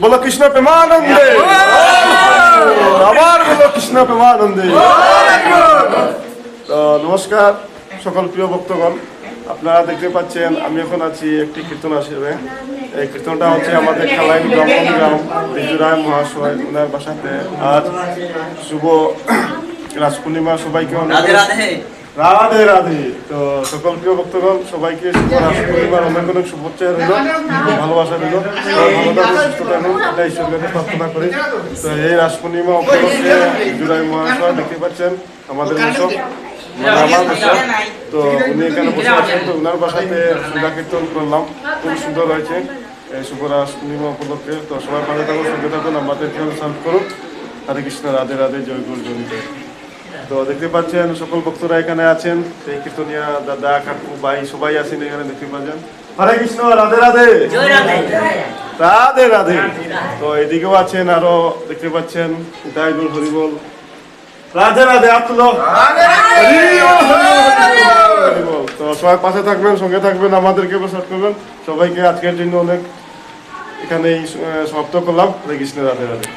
বলো কৃষ্ণ প্রেমানন্দে, আবার বলো কৃষ্ণ প্রেমানন্দে। তো নমস্কার সকল প্রিয় ভক্তগণ, আপনারা দেখতে পাচ্ছেন আমি এখন আছি একটি কীর্তন আশ্রমে। এই কীর্তনটা হচ্ছে আমাদের কালাইন ব্রাহ্মণগ্রাম বিজুরায় মহাশয় ওনার বাসাতে। আজ শুভ রাস পূর্ণিমা, সবাইকে রাধে রাধে। তো সকল প্রিয় ভক্তগণ সবাইকে শুভ রাস পূর্ণিমার অনেক অনেক শুভেচ্ছা রইল, ভালোবাসা রইল, ভালো থাকুন, সুস্থ থাকুন, এটা ঈশ্বরের কাছে প্রার্থনা করি। তো এই রাস পূর্ণিমা উপলক্ষে বিজুরায় মহাশয় দেখতে পাচ্ছেন আমাদের উৎসব, আমার বাসা। তো উনি এখানে বসে আছেন, তো ওনার বাসাতে সন্ধ্যা কীর্তন করলাম, খুব সুন্দর হয়েছে এই শুভ রাস পূর্ণিমা উপলক্ষে। তো সবাই ভালো থাকুন, সঙ্গে থাকুন, আমাদেরকে সার্ভ করুন। হরে কৃষ্ণ, রাধে রাধে, জয় গুরু জনিতে। তো দেখতে পাচ্ছেন সকল ভক্তরা এখানে আছেন, এই কীর্তনিয়া দাদা কাকু ভাই সবাই আছেন এখানে, দেখতে পাচ্ছেন। হরে কৃষ্ণ, রাধে রাধে, রাধে রাধে। তো এদিকেও আছেন আরো, দেখতে পাচ্ছেন জয় গুরু, হরি বল, রাধে রাধে। তুলো, তো সবাই পাশে থাকবেন, সঙ্গে থাকবেন, আমাদেরকে প্রসাদ করবেন। সবাইকে আজকের জন্য অনেক এখানেই সমাপ্ত করলাম। হরে কৃষ্ণ, রাধে রাধে।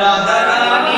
Radha